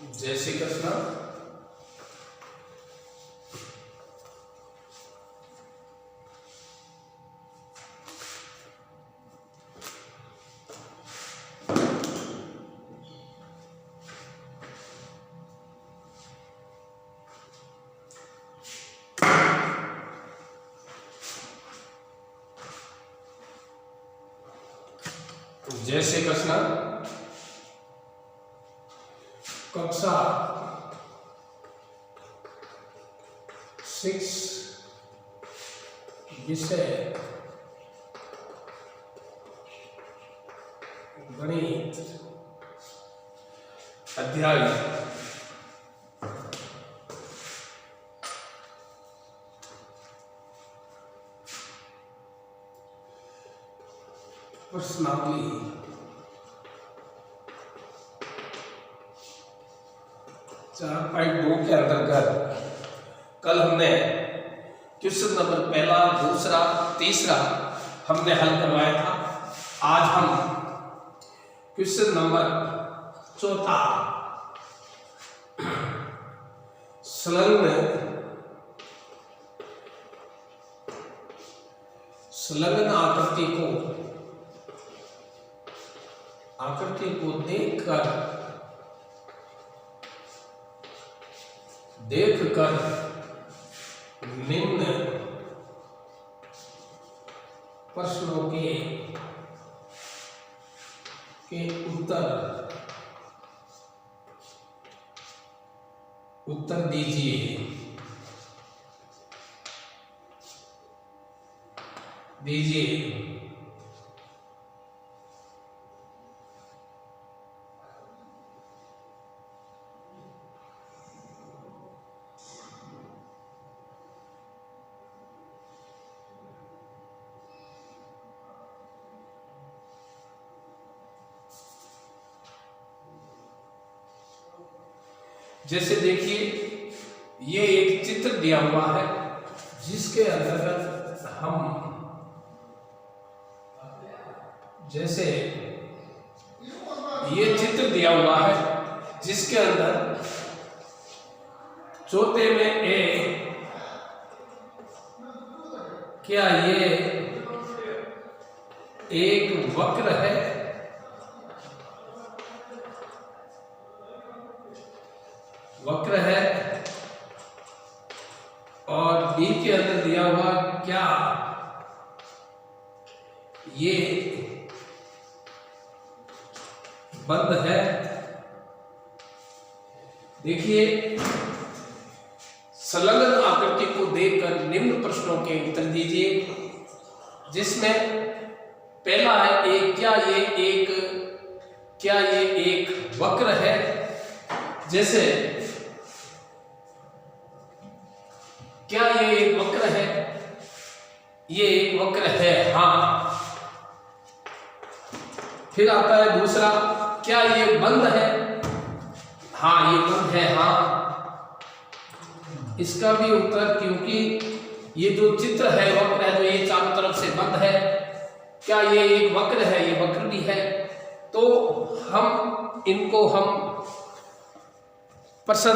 जय श्री कृष्ण। जय श्री कृष्ण। कक्षा 6 विषय गणित अध्याय प्रश्नावली 4.2 के अंतर्गत कल हमने क्वेश्चन नंबर पहला, दूसरा, तीसरा हमने हल करवाया था। आज हम क्वेश्चन नंबर चौथा संलग्न आकृति को देखकर निम्न प्रश्नों के उत्तर दीजिए। जैसे देखिए, ये एक चित्र दिया हुआ है जिसके अंतर्गत हम जैसे ये चित्र दिया हुआ है जिसके अंदर चौथे में क्या ये एक वक्र है? और बी के अंदर दिया हुआ क्या ये बंद है? देखिए, संलग्न आकृति को देखकर निम्न प्रश्नों के उत्तर दीजिए, जिसमें पहला है क्या ये एक वक्र है? जैसे क्या ये एक वक्र है? ये एक वक्र है, हाँ। फिर आता है दूसरा, क्या ये बंद है? हाँ, ये बंद है, हाँ। इसका भी उत्तर, क्योंकि ये जो चित्र है वक्र है, तो ये चारों तरफ से बंद है। क्या ये एक वक्र है? ये वक्र भी है। तो हम प्रश्न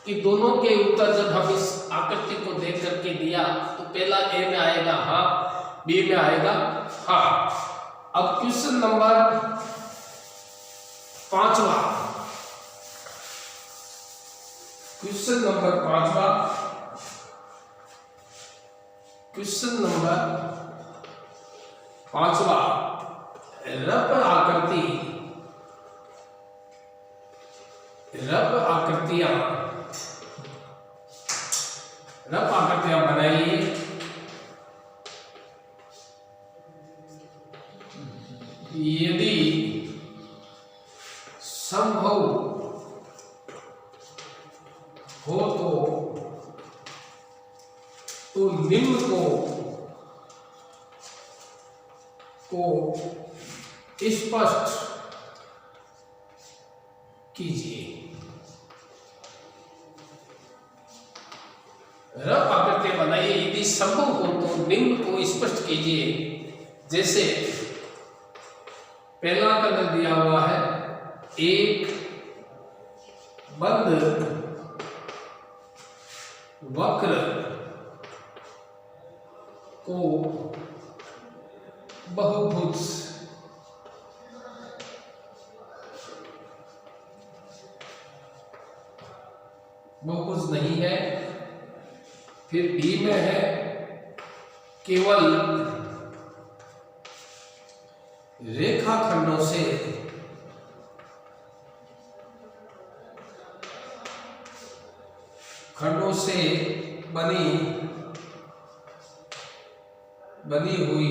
कि दोनों के उत्तर जब हम इस आकृति को देख करके दिया तो पहला ए में आएगा हाँ, बी में आएगा हाँ। अब क्वेश्चन नंबर 5वां, क्वेश्चन नंबर 5वां रप आकृतियां बनाइए। यदि संभव हो तो निम्न को स्पष्ट कीजिए। रफ आकृतियां बनाइए, यदि संभव हो तो निम्न को स्पष्ट कीजिए। जैसे पहला कलर दिया हुआ है 1 बंद वक्र को बहुभुज बहुभुज नहीं है। फिर डी में है केवल रेखाखंडों से बनी हुई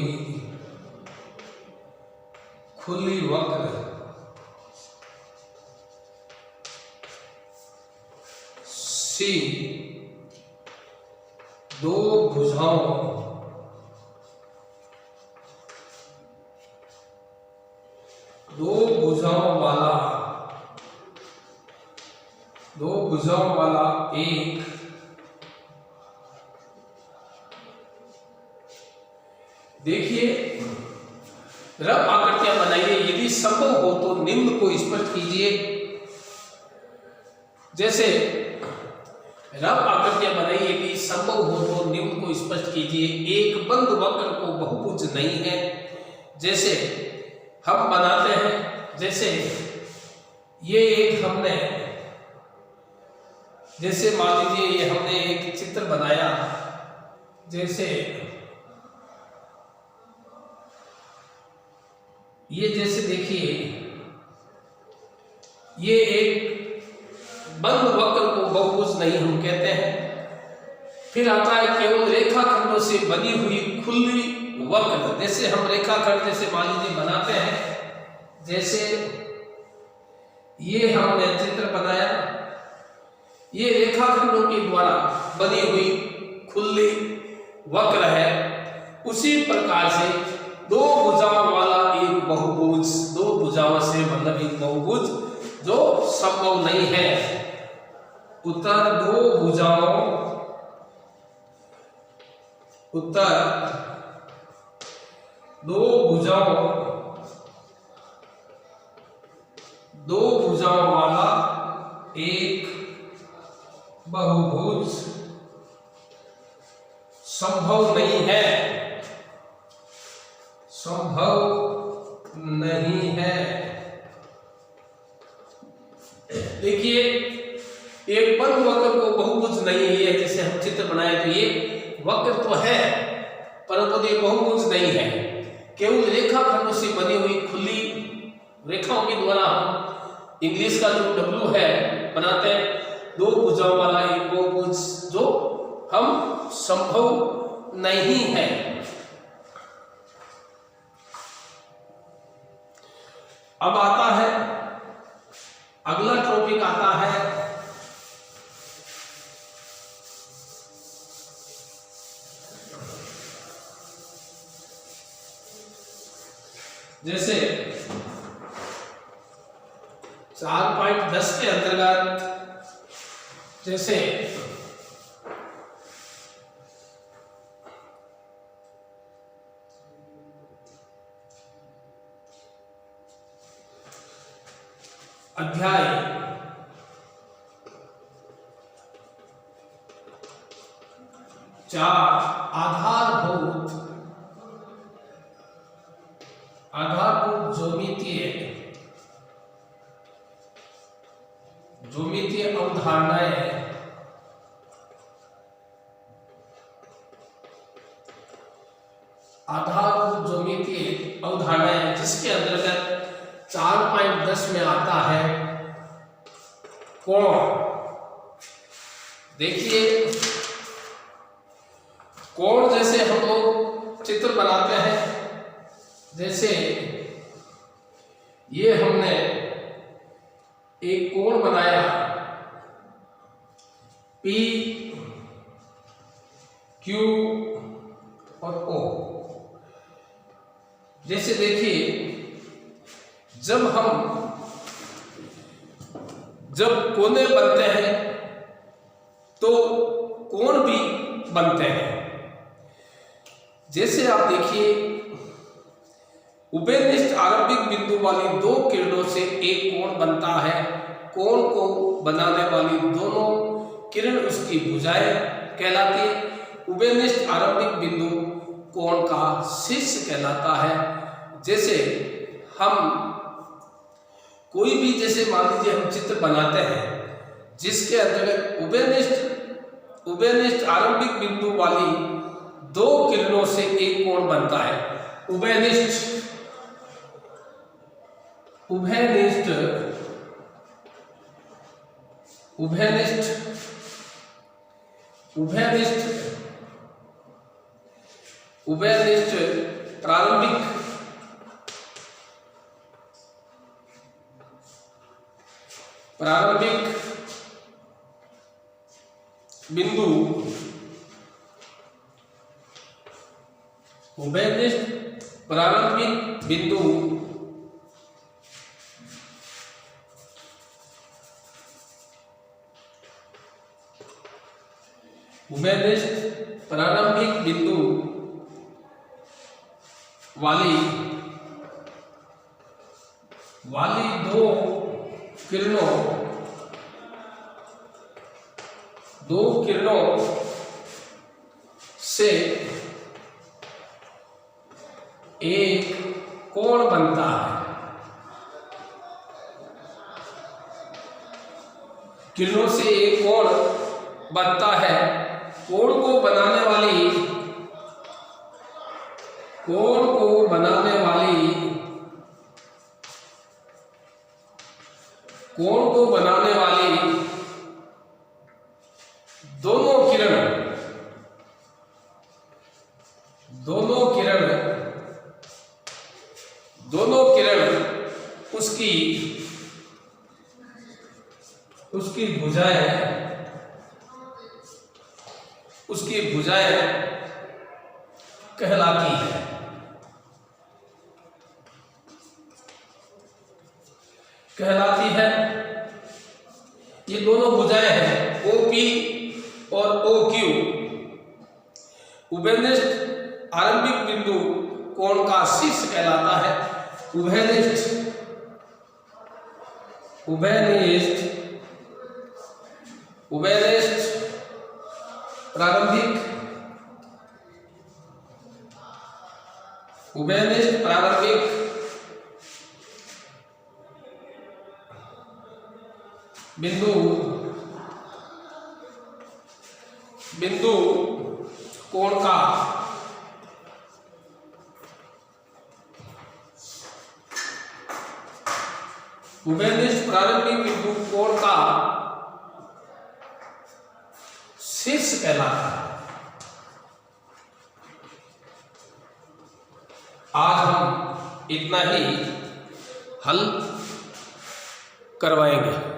खुली वक्र सी दो भुजाओं वाला एक देखिए रफ आकृतियां बनाइए। यदि संभव हो तो निम्न को स्पष्ट कीजिए। जैसे रफ आकृतियां बनाइए, यदि संभव हो तो निम्न को स्पष्ट कीजिए। एक बंद वक्र को बहुभुज नहीं है। जैसे हम बनाते हैं, जैसे ये एक हमने, जैसे मान लीजिए ये हमने एक चित्र बनाया, जैसे ये, जैसे देखिए ये एक बंद वक्र को बहुभुज नहीं हम कहते हैं। फिर आता है केवल रेखाखंडों से बनी हुई खुली वक्र। जैसे हम रेखाखंड जैसे मान लीजिए बनाते हैं, जैसे ये हमने चित्र बनाया, ये रेखाखंडों के द्वारा बनी हुई खुली वक्र है। उसी प्रकार से दो भुजाओं वाला एक बहुभुज, दो भुजाओं से मतलब एक बहुभुज जो संभव नहीं है। उत्तर दो भुजाओं वाला एक बहुभुज संभव नहीं है। देखिए एक बंद वक्र को बहुभुज नहीं है। जैसे हम चित्र बनाए तो ये वक्र तो है परंतु ये बहुभुज नहीं है। केवल रेखाखंडों से बनी हुई खुली रेखाओं के द्वारा हम इंग्लिश का जो डब्लू है बनाते हैं, दो भुजाओं वाला एक बहुभुज जो हम संभव नहीं है। अब आता है अगला टॉपिक आता है जैसे 4.10 के अंतर्गत, जैसे अध्याय 4 आधारभूत ज्योमितीय अवधारणाएं जिसके अंतर्गत 4.10 में आता है कोण। देखिए कोण जैसे हम लोग चित्र बनाते हैं, जैसे ये हमने एक कोण बनाया P, Q और O। जैसे देखिए जब कोने बनते हैं तो कोण भी बनते हैं। जैसे आप देखिए उभयनिष्ठ आरंभिक बिंदु वाली दो किरणों से एक कोण बनता है कोण को बनाने वाली दोनों किरण उसकी भुजाएं कहलाती है। उभयनिष्ठ आरंभिक बिंदु कोण का शीर्ष कहलाता है। जैसे हम कोई भी, जैसे मान लीजिए हम चित्र बनाते हैं जिसके अंतर्गत उभयनिष्ठ आरंभिक बिंदु वाली दो किरणों से एक कोण बनता है। उभयनिष्ठ प्रारंभिक बिंदु वाली दो किरणों से एक कोण बनता है। किरणों से एक कोण बनता है। कोण को बनाने वाली दोनों किरण उसकी भुजाएं कहलाती है। ये दोनों भुजाएं हैं OP और OQ। उभयनिष्ठ आरंभिक बिंदु कोण का शीर्ष कहलाता है। उभयनिष्ठ प्रारंभिक बिंदु कोण का उभयनिष्ठ प्रारंभिक बिंदु कोण का शीर्ष कहलाता है। आज हम इतना ही हल करवाएंगे।